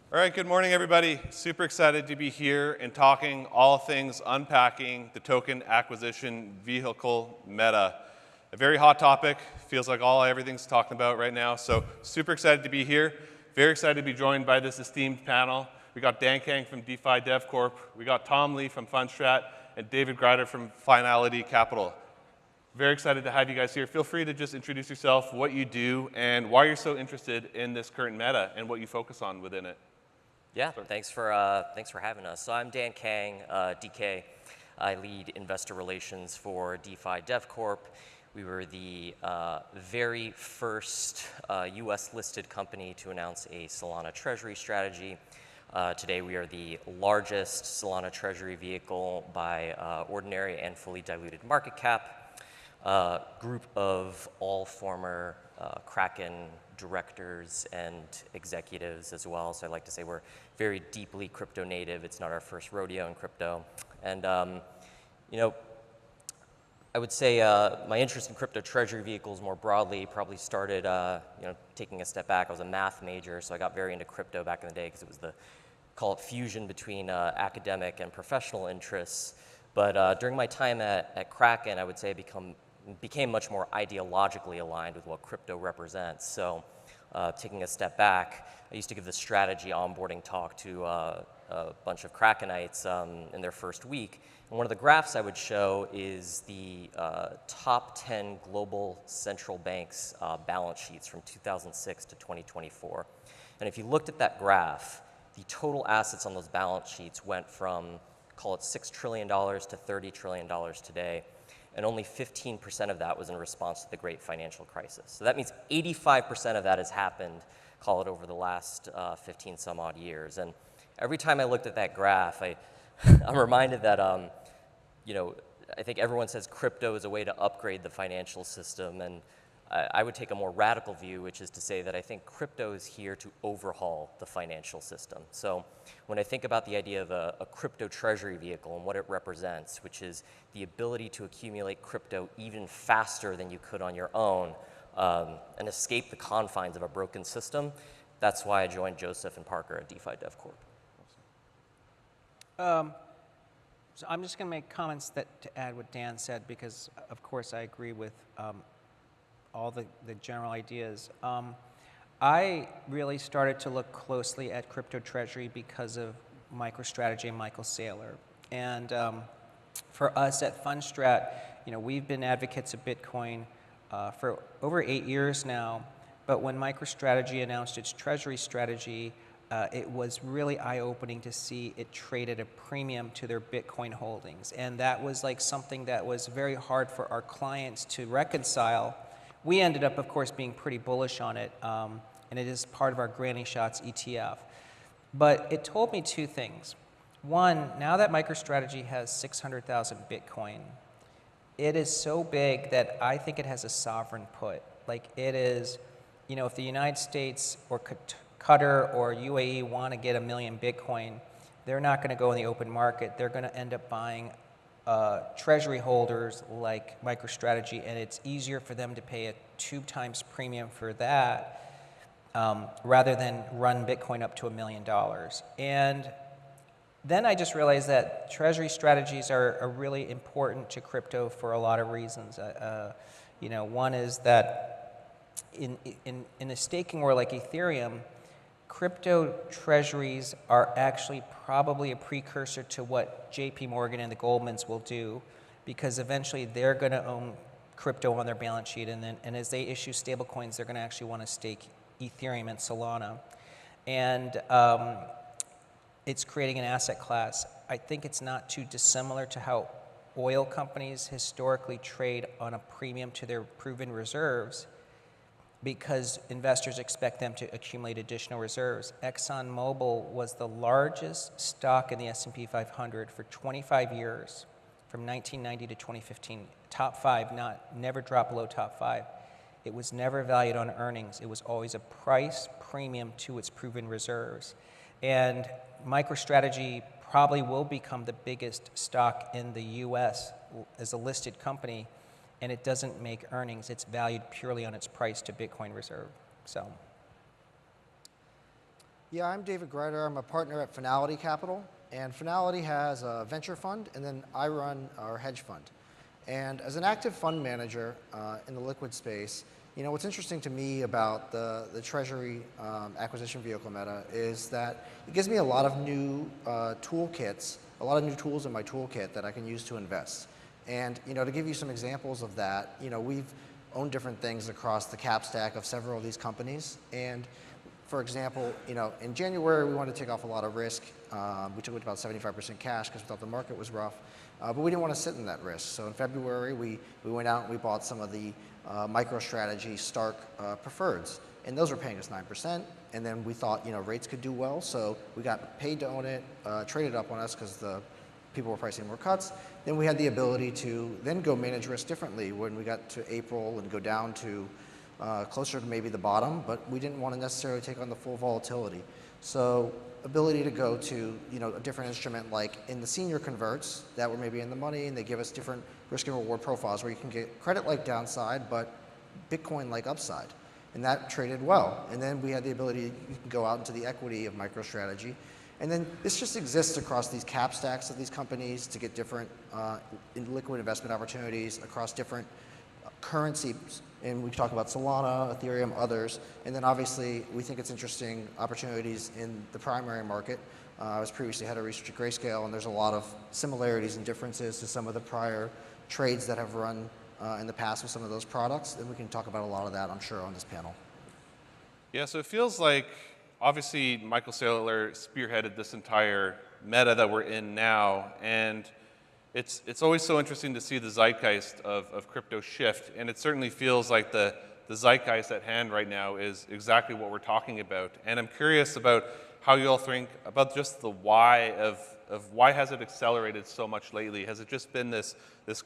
All right, good morning, everybody. Super excited to be here and talking all things unpacking the token acquisition vehicle meta. A very hot topic, feels like everything's talking about right now. So super excited to be here. Very excited to be joined by this esteemed panel. We got Dan Kang from DeFi Dev Corp. We got Tom Lee from Fundstrat and David Greider from Finality Capital. Very excited to have you guys here. Feel free to just introduce yourself, what you do, and why you're so interested in this current meta and what you focus on within it. Yeah, thanks for having us. So I'm Dan Kang, DK. I lead investor relations for DeFi Dev Corp. We were the very first US listed company to announce a Solana treasury strategy. Today we are the largest Solana treasury vehicle by ordinary and fully diluted market cap. Group of all former Kraken directors and executives as well. So I like to say we're very deeply crypto native. It's not our first rodeo in crypto. And, I would say my interest in crypto treasury vehicles more broadly probably started, taking a step back. I was a math major, so I got very into crypto back in the day because it was call it fusion between academic and professional interests. But during my time at Kraken, I would say I became much more ideologically aligned with what crypto represents. So taking a step back, I used to give the strategy onboarding talk to a bunch of Krakenites in their first week. And one of the graphs I would show is the top 10 global central banks' balance sheets from 2006 to 2024. And if you looked at that graph, the total assets on those balance sheets went from, call it $6 trillion to $30 trillion today. And only 15% of that was in response to the great financial crisis. So that means 85% of that has happened, call it over the last 15 some odd years. And every time I looked at that graph, I'm reminded that, I think everyone says crypto is a way to upgrade the financial system. And I would take a more radical view, which is to say that I think crypto is here to overhaul the financial system. So when I think about the idea of a crypto treasury vehicle and what it represents, which is the ability to accumulate crypto even faster than you could on your own and escape the confines of a broken system, that's why I joined Joseph and Parker at DeFi Dev Corp. So I'm just going to make comments to add what Dan said, because of course I agree with all the general ideas. I really started to look closely at crypto treasury because of MicroStrategy and Michael Saylor. And for us at Fundstrat, we've been advocates of Bitcoin for over 8 years now. But when MicroStrategy announced its treasury strategy, it was really eye-opening to see it traded a premium to their Bitcoin holdings. And that was like something that was very hard for our clients to reconcile. We ended up, of course, being pretty bullish on it, and it is part of our Granny Shots ETF. But it told me two things. One, now that MicroStrategy has 600,000 Bitcoin, it is so big that I think it has a sovereign put. Like it is, if the United States or Qatar or UAE want to get 1 million Bitcoin, they're not going to go in the open market. They're going to end up buying treasury holders like MicroStrategy, and it's easier for them to pay a 2 times premium for that rather than run Bitcoin up to $1 million. And then I just realized that treasury strategies are really important to crypto for a lot of reasons. One is that in a staking world like Ethereum, crypto treasuries are actually probably a precursor to what JP Morgan and the Goldmans will do, because eventually they're going to own crypto on their balance sheet, and as they issue stable coins, they're going to actually want to stake Ethereum and Solana. And it's creating an asset class. I think it's not too dissimilar to how oil companies historically trade on a premium to their proven reserves, because investors expect them to accumulate additional reserves. ExxonMobil was the largest stock in the S&P 500 for 25 years, from 1990 to 2015. Top 5, never dropped below top 5. It was never valued on earnings. It was always a price premium to its proven reserves. And MicroStrategy probably will become the biggest stock in the US as a listed company, and it doesn't make earnings. It's valued purely on its price to Bitcoin reserve. So Yeah, I'm David Greider. I'm a partner at Finality Capital, and Finality has a venture fund, and then I run our hedge fund. And as an active fund manager in the liquid space, what's interesting to me about the Treasury acquisition vehicle Meta is that it gives me a lot of new toolkits, a lot of new tools in my toolkit that I can use to invest. And to give you some examples of that, we've owned different things across the cap stack of several of these companies. And for example, in January we wanted to take off a lot of risk. We took about 75% cash because we thought the market was rough, but we didn't want to sit in that risk. So in February we went out and we bought some of the MicroStrategy Stark preferreds, and those were paying us 9%. And then we thought rates could do well, so we got paid to own it, traded up on us because the people were pricing more cuts. Then we had the ability to then go manage risk differently when we got to April and go down to closer to maybe the bottom, but we didn't want to necessarily take on the full volatility. So ability to go to a different instrument like in the senior converts that were maybe in the money, and they give us different risk and reward profiles where you can get credit-like downside, but Bitcoin-like upside. And that traded well. And then we had the ability, you can go out into the equity of MicroStrategy. And then this just exists across these cap stacks of these companies to get different liquid investment opportunities across different currencies. And we've talked about Solana, Ethereum, others. And then obviously we think it's interesting opportunities in the primary market. I was previously head of research at Grayscale, and there's a lot of similarities and differences to some of the prior trades that have run in the past with some of those products. And we can talk about a lot of that, I'm sure, on this panel. Yeah, so it feels like obviously Michael Saylor spearheaded this entire meta that we're in now, and it's always so interesting to see the zeitgeist of crypto shift, and it certainly feels like the zeitgeist at hand right now is exactly what we're talking about. And I'm curious about how you all think about just the why of why has it accelerated so much lately? Has it just been this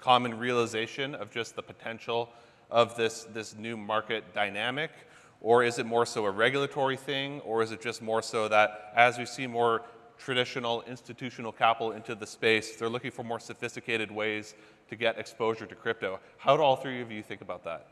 common realization of just the potential of this new market dynamic? Or is it more so a regulatory thing? Or is it just more so that as we see more traditional institutional capital into the space, they're looking for more sophisticated ways to get exposure to crypto? How do all three of you think about that?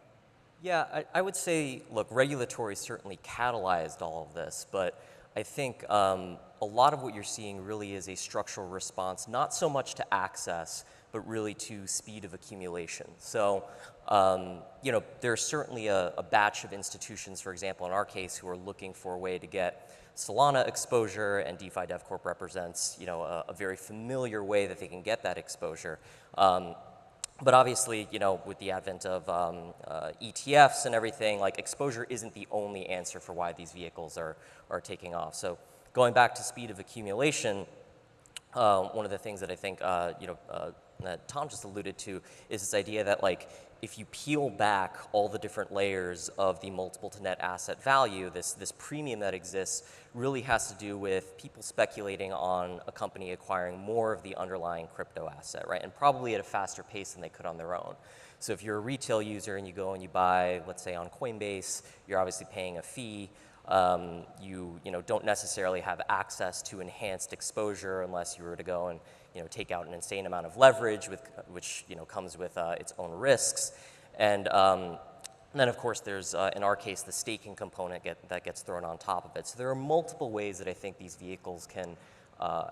Yeah, I would say, look, regulatory certainly catalyzed all of this, but I think a lot of what you're seeing really is a structural response, not so much to access, but really to speed of accumulation. So, there's certainly a batch of institutions, for example, in our case, who are looking for a way to get Solana exposure, and DeFi DevCorp represents, a very familiar way that they can get that exposure. But obviously, with the advent of ETFs and everything, like exposure isn't the only answer for why these vehicles are taking off. So going back to speed of accumulation, one of the things that I think, that Tom just alluded to is this idea that if you peel back all the different layers of the multiple to net asset value, this premium that exists really has to do with people speculating on a company acquiring more of the underlying crypto asset, right? And probably at a faster pace than they could on their own. So if you're a retail user and you go and you buy, let's say on Coinbase, you're obviously paying a fee. You don't necessarily have access to enhanced exposure unless you were to go and take out an insane amount of leverage, which comes with its own risks. And then, of course, there's, in our case, the staking component that gets thrown on top of it. So there are multiple ways that I think these vehicles can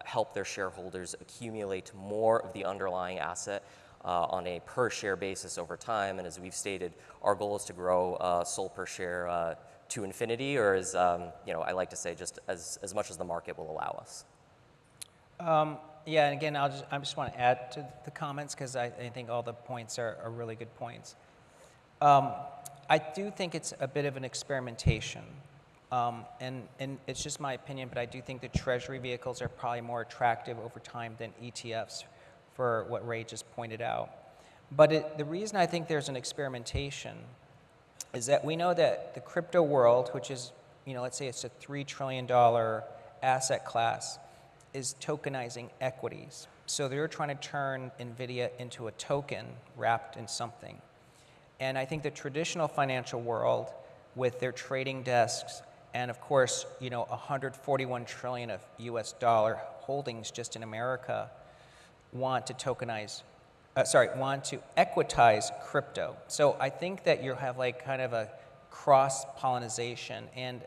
help their shareholders accumulate more of the underlying asset on a per-share basis over time. And as we've stated, our goal is to grow SOL per share to infinity, or as I like to say, just as much as the market will allow us. Yeah, and again, I just want to add to the comments because I think all the points are really good points. I do think it's a bit of an experimentation, and it's just my opinion, but I do think the treasury vehicles are probably more attractive over time than ETFs for what Ray just pointed out. But the reason I think there's an experimentation is that we know that the crypto world, which is, let's say it's a $3 trillion asset class, is tokenizing equities. So they're trying to turn NVIDIA into a token wrapped in something. And I think the traditional financial world, with their trading desks and, of course, 141 trillion of US dollar holdings just in America, want to equitize crypto. So I think that you have kind of a cross-pollination. And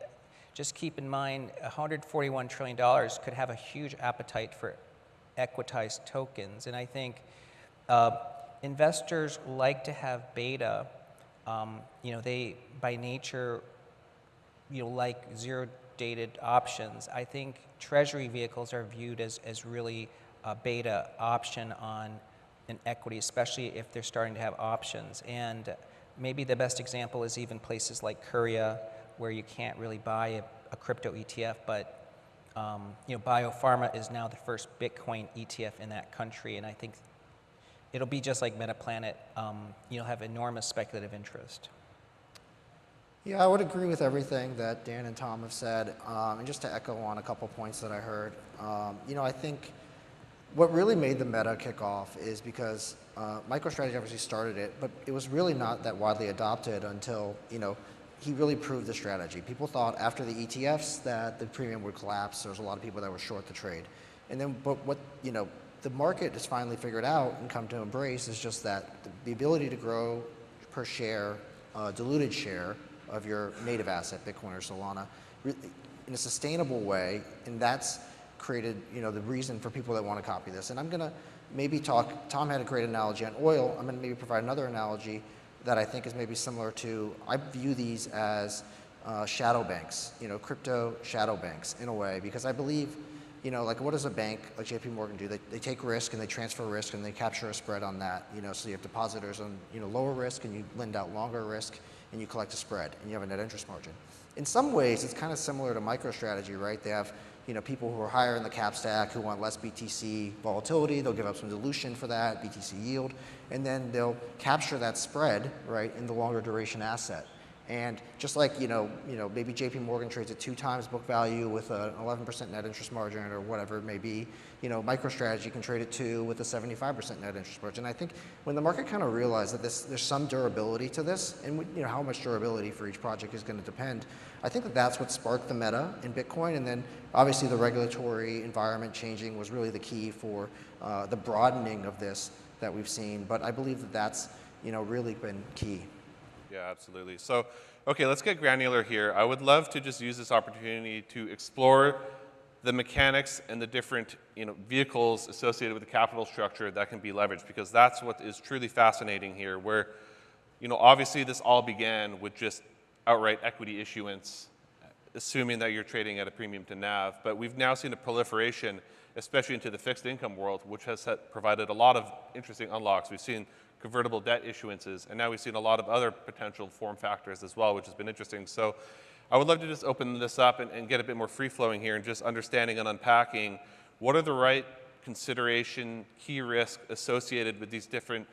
just keep in mind $141 trillion could have a huge appetite for equitized tokens. And I think investors like to have beta. They, by nature, like zero-dated options. I think treasury vehicles are viewed as really a beta option on an equity, especially if they're starting to have options. And maybe the best example is even places like Korea, where you can't really buy a crypto ETF, but Biopharma is now the first Bitcoin ETF in that country, and I think it'll be just like MetaPlanet. You'll have enormous speculative interest. Yeah, I would agree with everything that Dan and Tom have said. And just to echo on a couple points that I heard, I think what really made the meta kick off is because MicroStrategy obviously started it, but it was really not that widely adopted until, he really proved the strategy. People thought after the ETFs that the premium would collapse. There was a lot of people that were short the trade. And then, but what, the market has finally figured out and come to embrace is just that the ability to grow per share, diluted share of your native asset, Bitcoin or Solana, in a sustainable way, and that's created, the reason for people that want to copy this. And I'm going to maybe talk, Tom had a great analogy on oil. I'm going to maybe provide another analogy that I think is maybe similar to, I view these as shadow banks, crypto shadow banks in a way, because I believe, like what does a bank like JP Morgan do? They take risk and they transfer risk and they capture a spread on that, so you have depositors on, lower risk and you lend out longer risk and you collect a spread and you have a net interest margin. In some ways, it's kind of similar to MicroStrategy, right? They have, people who are higher in the cap stack who want less BTC volatility. They'll give up some dilution for that, BTC yield, and then they'll capture that spread, right, in the longer duration asset. And just like, maybe JP Morgan trades at 2 times book value with an 11% net interest margin or whatever it may be, MicroStrategy can trade at 2 with a 75% net interest margin. I think when the market kind of realized that there's some durability to this, and how much durability for each project is going to depend, I think that that's what sparked the meta in Bitcoin. And then obviously the regulatory environment changing was really the key for the broadening of this that we've seen. But I believe that that's, really been key. Yeah, absolutely. So, okay, let's get granular here. I would love to just use this opportunity to explore the mechanics and the different vehicles associated with the capital structure that can be leveraged, because that's what is truly fascinating here, where obviously this all began with just outright equity issuance, assuming that you're trading at a premium to NAV. But we've now seen a proliferation, especially into the fixed income world, which has provided a lot of interesting unlocks. We've seen convertible debt issuances, and now we've seen a lot of other potential form factors as well, which has been interesting. So I would love to just open this up and get a bit more free-flowing here and just understanding and unpacking what are the right consideration, key risk associated with these different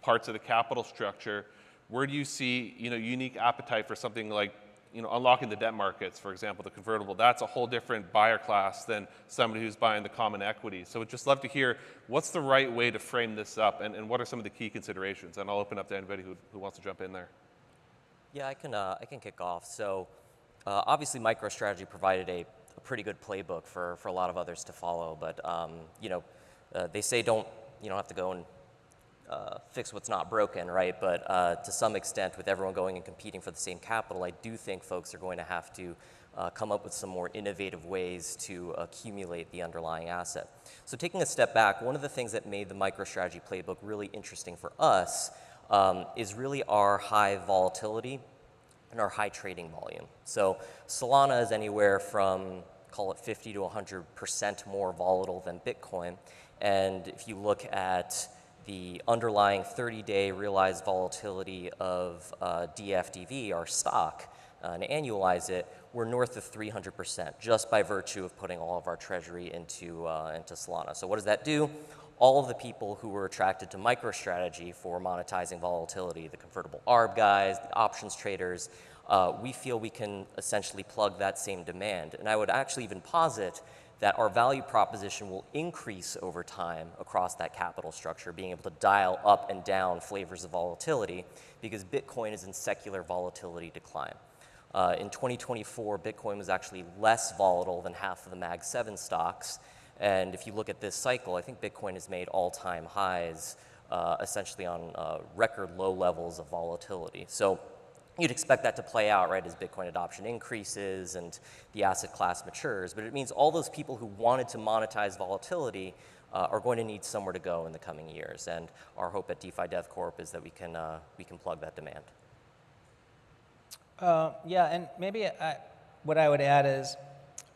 parts of the capital structure. Where do you see unique appetite for something like unlocking the debt markets, for example, the convertible? That's a whole different buyer class than somebody who's buying the common equity. So we'd just love to hear what's the right way to frame this up, and what are some of the key considerations? And I'll open up to anybody who wants to jump in there. Yeah, I can kick off. So obviously MicroStrategy provided a pretty good playbook for a lot of others to follow, but they say don't have to go and fix what's not broken, right? But to some extent, with everyone going and competing for the same capital, I do think folks are going to have to come up with some more innovative ways to accumulate the underlying asset. So taking a step back, one of the things that made the MicroStrategy playbook really interesting for us is really our high volatility and our high trading volume. So Solana is anywhere from, call it 50 to 100% more volatile than Bitcoin. And if you look at the underlying 30-day realized volatility of DFDV, our stock, and annualize it, we're north of 300% just by virtue of putting all of our treasury into Solana. So what does that do? All of the people who were attracted to MicroStrategy for monetizing volatility, the convertible ARB guys, the options traders, we feel we can essentially plug that same demand. And I would actually even posit that our value proposition will increase over time across that capital structure, being able to dial up and down flavors of volatility, because Bitcoin is in secular volatility decline. In 2024, Bitcoin was actually less volatile than half of the Mag 7 stocks. And if you look at this cycle, I think Bitcoin has made all-time highs essentially on record low levels of volatility. So you'd expect that to play out, right, as Bitcoin adoption increases and the asset class matures. But it means all those people who wanted to monetize volatility are going to need somewhere to go in the coming years. And our hope at DeFi Dev Corp is that we can plug that demand. Yeah, and maybe what I would add is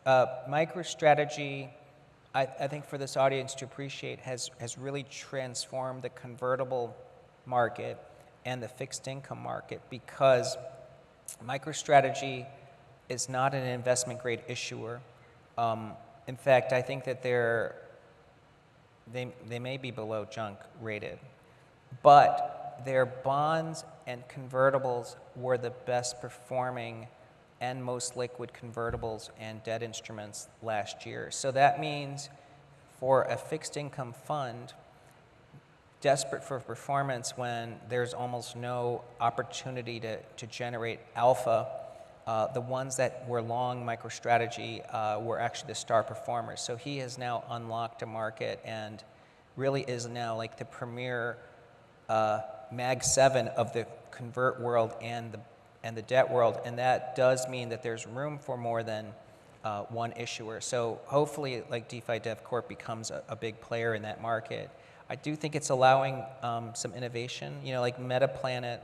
MicroStrategy, I think for this audience to appreciate, has really transformed the convertible market and the fixed income market, because MicroStrategy is not an investment grade issuer. In fact, I think that they may be below junk rated, but their bonds and convertibles were the best performing and most liquid convertibles and debt instruments last year. So that means for a fixed income fund desperate for performance when there's almost no opportunity to generate alpha, the ones that were long MicroStrategy were actually the star performers. So he has now unlocked a market and really is now like the premier Mag 7 of the convert world and the debt world, and that does mean that there's room for more than one issuer. So hopefully, like DeFi Dev Corp becomes a big player in that market. I do think it's allowing some innovation. You know, like MetaPlanet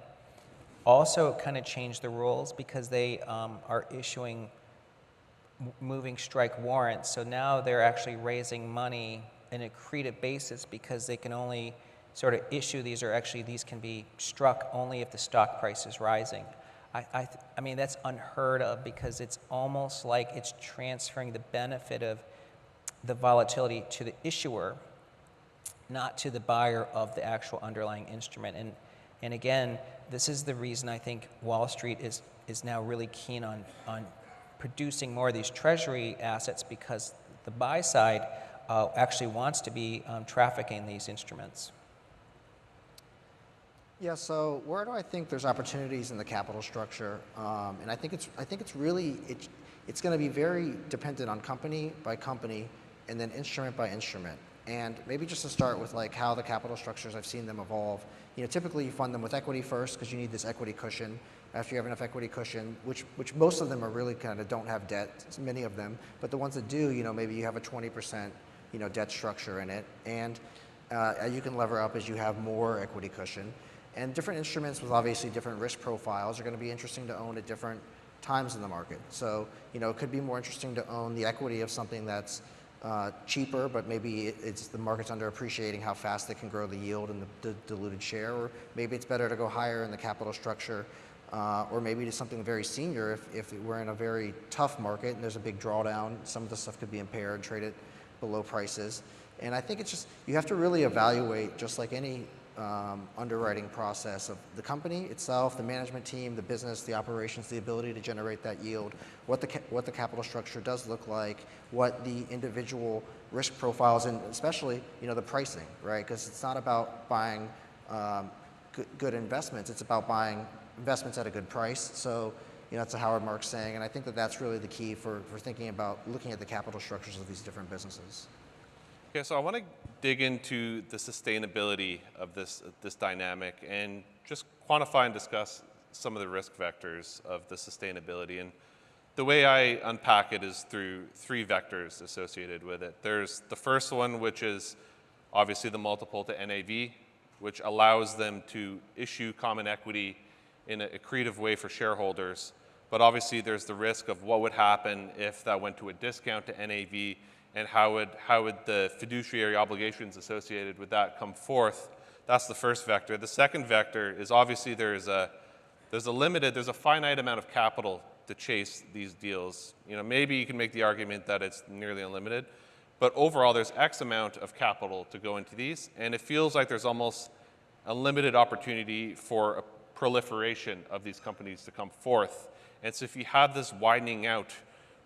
also kind of changed the rules because they are issuing moving strike warrants. So now they're actually raising money in a accretive basis because they can only sort of issue these, or actually these can be struck only if the stock price is rising. I mean, that's unheard of because it's almost like it's transferring the benefit of the volatility to the issuer, not to the buyer of the actual underlying instrument. And again, this is the reason I think Wall Street is now really keen on producing more of these treasury assets, because the buy side actually wants to be trafficking these instruments. Yeah, so where do I think there's opportunities in the capital structure? And I think it's really going to be very dependent on company by company and then instrument by instrument. And maybe just to start with like how the capital structures, I've seen them evolve. You know, typically you fund them with equity first because you need this equity cushion. After you have enough equity cushion, which most of them are really kind of don't have debt, many of them, but the ones that do, you know, maybe you have a 20% debt structure in it, and you can lever up as you have more equity cushion. And different instruments with obviously different risk profiles are going to be interesting to own at different times in the market. So, you know, it could be more interesting to own the equity of something that's cheaper, but maybe it's the market's underappreciating how fast they can grow the yield and the diluted share, or maybe it's better to go higher in the capital structure, or maybe to something very senior if we're in a very tough market and there's a big drawdown. Some of the stuff could be impaired, traded below prices. And I think it's just, you have to really evaluate, just like any underwriting process, of the company itself, the management team, the business, the operations, the ability to generate that yield, what the capital structure does look like, what the individual risk profiles, and especially the pricing, right? Because it's not about buying good investments; it's about buying investments at a good price. So that's a Howard Marks saying, and I think that that's really the key for thinking about looking at the capital structures of these different businesses. Okay, so I want to dig into the sustainability of this dynamic and just quantify and discuss some of the risk vectors of the sustainability. And the way I unpack it is through three vectors associated with it. There's the first one, which is obviously the multiple to NAV, which allows them to issue common equity in a accretive way for shareholders. But obviously there's the risk of what would happen if that went to a discount to NAV, and how would the fiduciary obligations associated with that come forth. That's the first vector. The second vector is obviously there's a finite amount of capital to chase these deals. Maybe you can make the argument that it's nearly unlimited, but overall there's X amount of capital to go into these, and it feels like there's almost a limited opportunity for a proliferation of these companies to come forth. And so if you have this widening out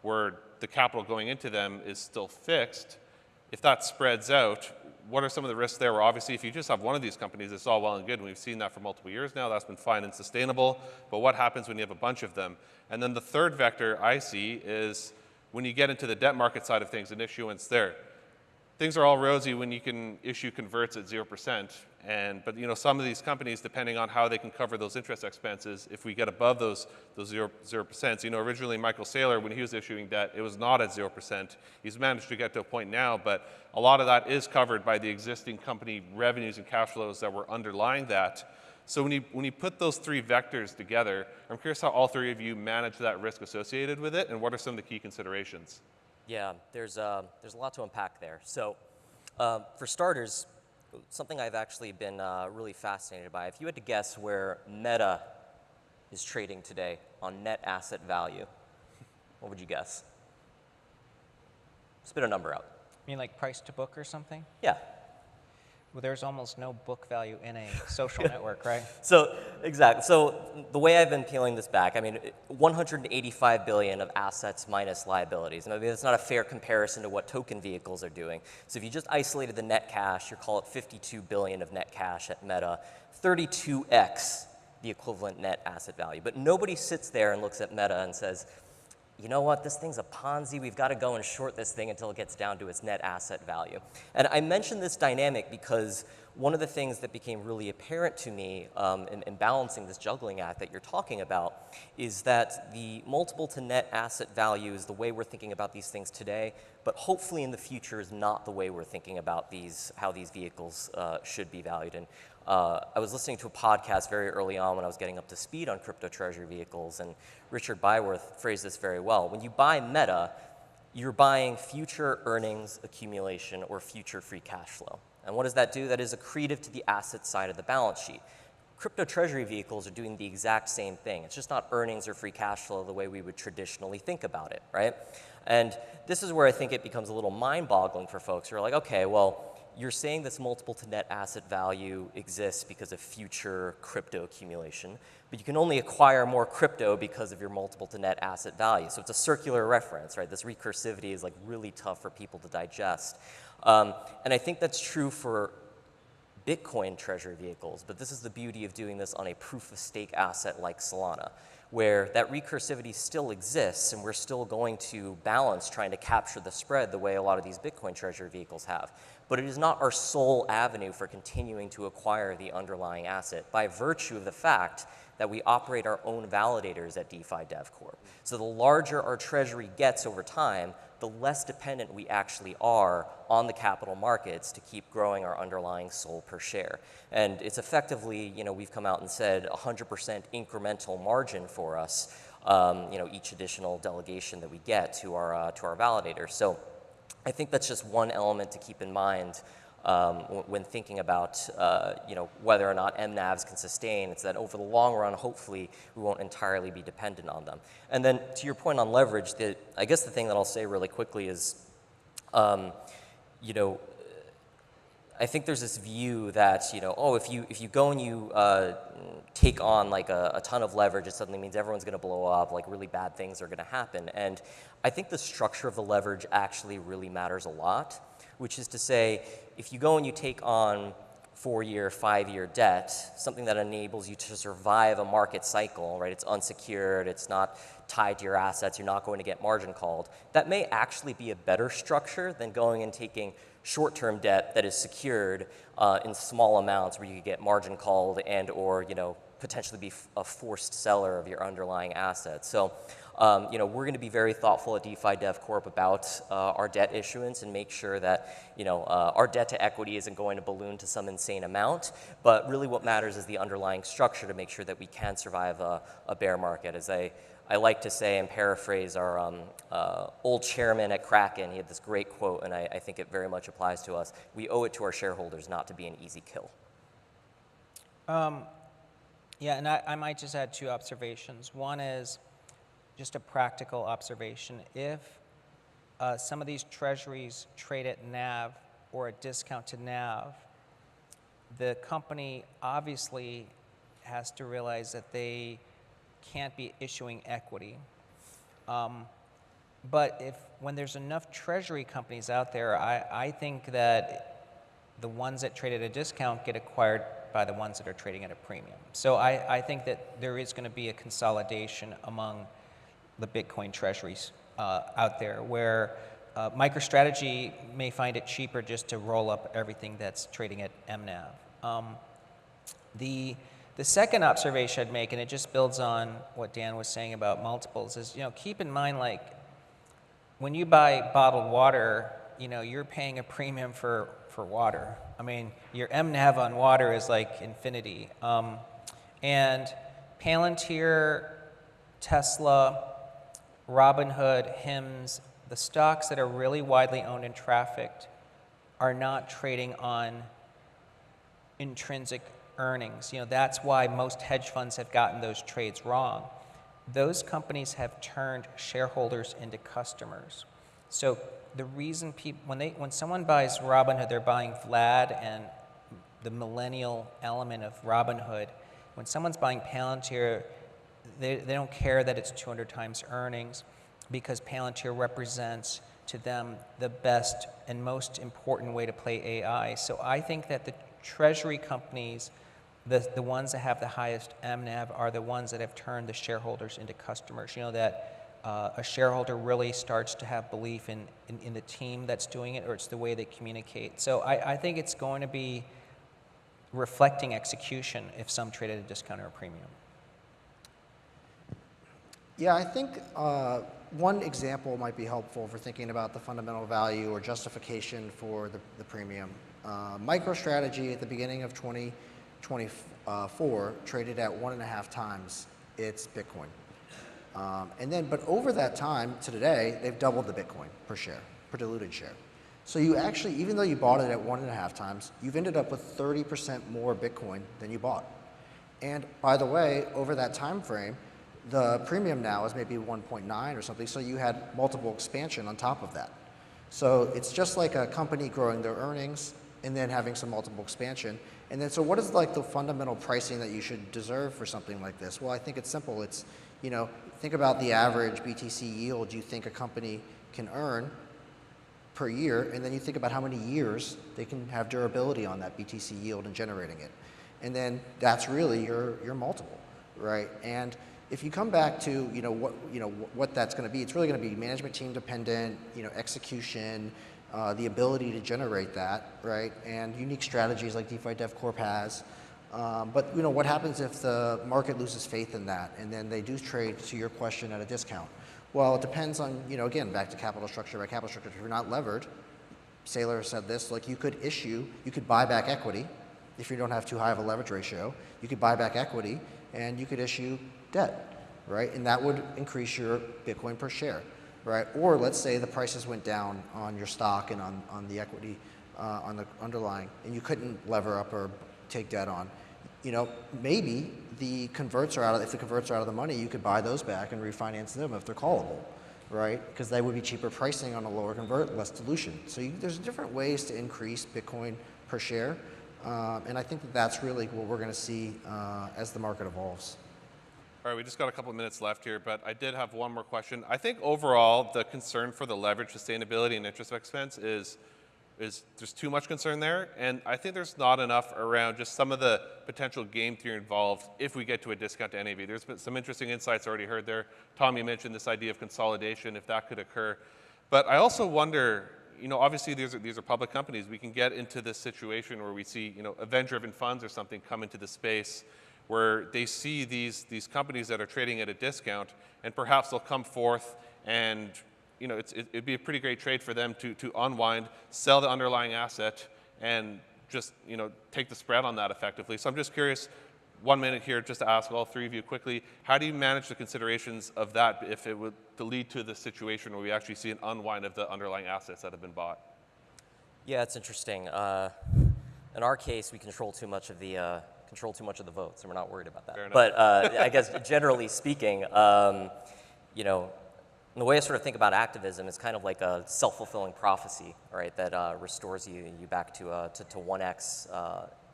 where the capital going into them is still fixed, if that spreads out, what are some of the risks there? Where obviously if you just have one of these companies, it's all well and good, and we've seen that for multiple years now, that's been fine and sustainable, but what happens when you have a bunch of them? And then the third vector I see is when you get into the debt market side of things and issuance there. things are all rosy when you can issue converts at 0%. But some of these companies, depending on how they can cover those interest expenses, if we get above those 0%, originally Michael Saylor, when he was issuing debt, it was not at 0%. He's managed to get to a point now, but a lot of that is covered by the existing company revenues and cash flows that were underlying that. So when you put those three vectors together, I'm curious how all three of you manage that risk associated with it, and what are some of the key considerations? Yeah, there's a lot to unpack there. So for starters, something I've actually been really fascinated by, if you had to guess where Meta is trading today on net asset value, what would you guess? Spit a number out. You mean like price to book or something? Yeah. Well, there's almost no book value in a social network, right? So, exactly. So the way I've been peeling this back, 185 billion of assets minus liabilities. And that's not a fair comparison to what token vehicles are doing. So if you just isolated the net cash, you call it 52 billion of net cash at Meta, 32x the equivalent net asset value. But nobody sits there and looks at Meta and says, you know what, this thing's a Ponzi, we've got to go and short this thing until it gets down to its net asset value. And I mention this dynamic because one of the things that became really apparent to me in balancing this juggling act that you're talking about is that the multiple to net asset value is the way we're thinking about these things today, but hopefully in the future is not the way we're thinking about how these vehicles should be valued. And I was listening to a podcast very early on when I was getting up to speed on crypto treasury vehicles, and Richard Byworth phrased this very well. When you buy Meta, you're buying future earnings accumulation or future free cash flow. And what does that do? That is accretive to the asset side of the balance sheet. Crypto treasury vehicles are doing the exact same thing. It's just not earnings or free cash flow the way we would traditionally think about it, right? And this is where I think it becomes a little mind-boggling for folks who are like, okay, well, you're saying this multiple to net asset value exists because of future crypto accumulation, but you can only acquire more crypto because of your multiple to net asset value. So it's a circular reference, right? This recursivity is like really tough for people to digest. And I think that's true for Bitcoin treasury vehicles, but this is the beauty of doing this on a proof of stake asset like Solana, where that recursivity still exists and we're still going to balance trying to capture the spread the way a lot of these Bitcoin treasury vehicles have. But it is not our sole avenue for continuing to acquire the underlying asset by virtue of the fact that we operate our own validators at DeFi Dev Corp. So the larger our treasury gets over time, the less dependent we actually are on the capital markets to keep growing our underlying SOL per share. And it's effectively, we've come out and said 100% incremental margin for us, each additional delegation that we get to our validator. So I think that's just one element to keep in mind when thinking about whether or not MNAVs can sustain. It's that over the long run, hopefully, we won't entirely be dependent on them. And then to your point on leverage, I guess the thing that I'll say really quickly is, I think there's this view that, if you go and you take on like a ton of leverage, it suddenly means everyone's going to blow up, like really bad things are going to happen. And I think the structure of the leverage actually really matters a lot, which is to say, if you go and you take on 4-year, 5-year debt, something that enables you to survive a market cycle, right? It's unsecured, it's not tied to your assets, you're not going to get margin called. That may actually be a better structure than going and taking short-term debt that is secured in small amounts where you could get margin called and or, potentially be a forced seller of your underlying assets. So, we're going to be very thoughtful at DeFi Dev Corp about our debt issuance and make sure that, our debt to equity isn't going to balloon to some insane amount. But really what matters is the underlying structure to make sure that we can survive a bear market. As I like to say and paraphrase our old chairman at Kraken, he had this great quote, and I think it very much applies to us. We owe it to our shareholders not to be an easy kill. Yeah, and I might just add 2 observations. One is just a practical observation. If some of these treasuries trade at NAV or a discount to NAV, the company obviously has to realize that they can't be issuing equity. But when there's enough treasury companies out there, I think that the ones that trade at a discount get acquired by the ones that are trading at a premium. So I think that there is going to be a consolidation among the Bitcoin treasuries out there where MicroStrategy may find it cheaper just to roll up everything that's trading at MNAV. The second observation I'd make, and it just builds on what Dan was saying about multiples, is keep in mind, like, when you buy bottled water, you're paying a premium for water. I mean, your MNAV on water is like infinity. And Palantir, Tesla, Robinhood, HIMS, the stocks that are really widely owned and trafficked are not trading on intrinsic earnings. That's why most hedge funds have gotten those trades wrong. Those companies have turned shareholders into customers. So the reason when someone buys Robinhood, they're buying Vlad and the millennial element of Robinhood. When someone's buying Palantir, they don't care that it's 200 times earnings, because Palantir represents to them the best and most important way to play AI. So I think that the treasury companies, the ones that have the highest MNAV, are the ones that have turned the shareholders into customers. That a shareholder really starts to have belief in the team that's doing it, or it's the way they communicate. So I think it's going to be reflecting execution if some trade at a discount or a premium. Yeah, I think one example might be helpful for thinking about the fundamental value or justification for the premium. MicroStrategy at the beginning of 2024 traded at 1.5 times its Bitcoin. But over that time to today, they've doubled the Bitcoin per share, per diluted share. So you actually, even though you bought it at 1.5 times, you've ended up with 30% more Bitcoin than you bought. And by the way, over that time frame, the premium now is maybe 1.9 or something, so you had multiple expansion on top of that. So it's just like a company growing their earnings and then having some multiple expansion. And then, so what is like the fundamental pricing that you should deserve for something like this? Well, I think it's simple. It's, think about the average BTC yield you think a company can earn per year, and then you think about how many years they can have durability on that BTC yield and generating it. And then that's really your multiple, right? And if you come back to what that's going to be, it's really going to be management team dependent, execution, the ability to generate that, right? And unique strategies like DeFi DevCorp has. But what happens if the market loses faith in that, and then they do trade, to your question, at a discount? Well, it depends on, again, back to capital structure by capital structure. If you're not levered, Saylor said this, like you could buy back equity if you don't have too high of a leverage ratio. You could buy back equity and you could issue debt, right? And that would increase your Bitcoin per share, right? Or let's say the prices went down on your stock and on the equity, on the underlying, and you couldn't lever up or take debt on. Maybe the converts are if the converts are out of the money, you could buy those back and refinance them if they're callable, right? Because they would be cheaper pricing on a lower convert, less dilution. So there's different ways to increase Bitcoin per share. And I think that's really what we're going to see as the market evolves. All right, we just got a couple of minutes left here, but I did have one more question. I think overall, the concern for the leverage sustainability and interest expense is there's too much concern there, and I think there's not enough around just some of the potential game theory involved if we get to a discount to NAV. There's been some interesting insights already heard there. Tom, you mentioned this idea of consolidation, if that could occur. But I also wonder, obviously these are public companies. We can get into this situation where we see, event-driven funds or something come into the space where they see these companies that are trading at a discount, and perhaps they'll come forth and it'd be a pretty great trade for them to unwind, sell the underlying asset, and just take the spread on that effectively. So I'm just curious, 1 minute here, just to ask all three of you quickly, how do you manage the considerations of that if it would to lead to the situation where we actually see an unwind of the underlying assets that have been bought? Yeah, it's interesting. In our case, we control too much of the votes, and we're not worried about that. But I guess generally speaking, the way I sort of think about activism is kind of like a self-fulfilling prophecy, right? That restores you back to 1x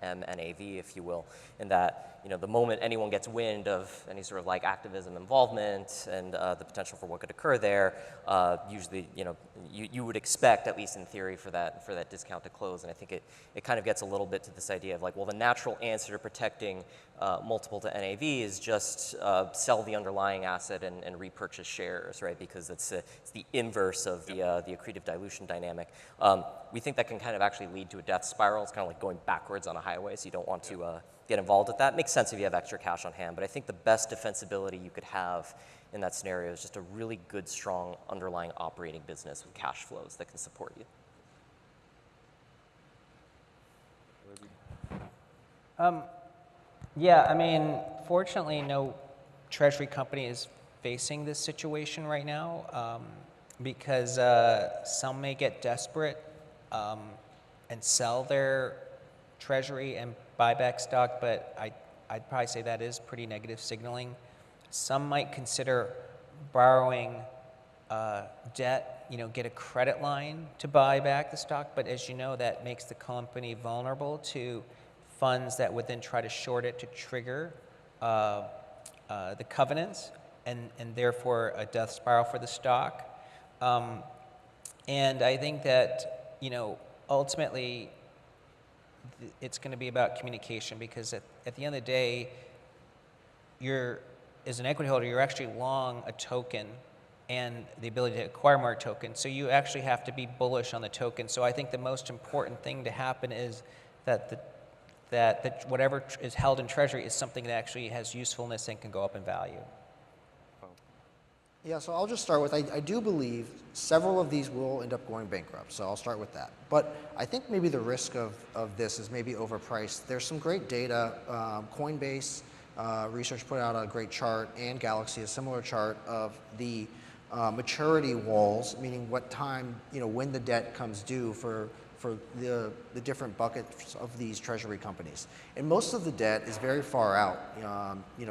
MNAV, if you will, in that the moment anyone gets wind of any sort of like activism involvement and the potential for what could occur there, usually, you would expect, at least in theory, for that discount to close. And I think it kind of gets a little bit to this idea of like, well, the natural answer to protecting multiple to NAV is just sell the underlying asset and repurchase shares, right? Because it's the inverse of the accretive dilution dynamic. We think that can kind of actually lead to a death spiral. It's kind of like going backwards on a highway, so you don't want to get involved with that. Makes sense if you have extra cash on hand, but I think the best defensibility you could have in that scenario is just a really good, strong underlying operating business with cash flows that can support you. Yeah, I mean, fortunately, no treasury company is facing this situation right now because some may get desperate and sell their treasury and buy back stock, but I'd probably say that is pretty negative signaling. Some might consider borrowing debt, get a credit line to buy back the stock, but as you know, that makes the company vulnerable to funds that would then try to short it to trigger the covenants and therefore a death spiral for the stock. And I think that, ultimately it's going to be about communication because at the end of the day, as an equity holder, you're actually long a token and the ability to acquire more tokens. So you actually have to be bullish on the token. So I think the most important thing to happen is that whatever is held in treasury is something that actually has usefulness and can go up in value. Yeah, so I'll just start with, I do believe several of these will end up going bankrupt, so I'll start with that. But I think maybe the risk of this is maybe overpriced. There's some great data. Coinbase research put out a great chart, and Galaxy a similar chart of the maturity walls, meaning what time, when the debt comes due for the different buckets of these treasury companies. And most of the debt is very far out,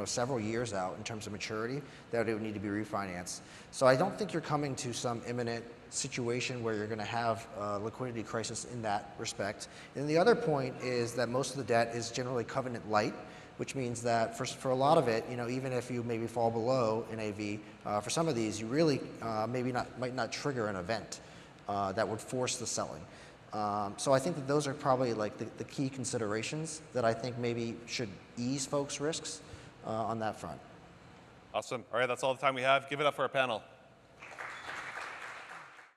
several years out in terms of maturity that it would need to be refinanced. So I don't think you're coming to some imminent situation where you're going to have a liquidity crisis in that respect. And the other point is that most of the debt is generally covenant light, which means that for a lot of it, even if you maybe fall below NAV, for some of these, you really might not trigger an event that would force the selling. So I think that those are probably like the key considerations that I think maybe should ease folks' risks on that front. Awesome. All right, that's all the time we have. Give it up for our panel.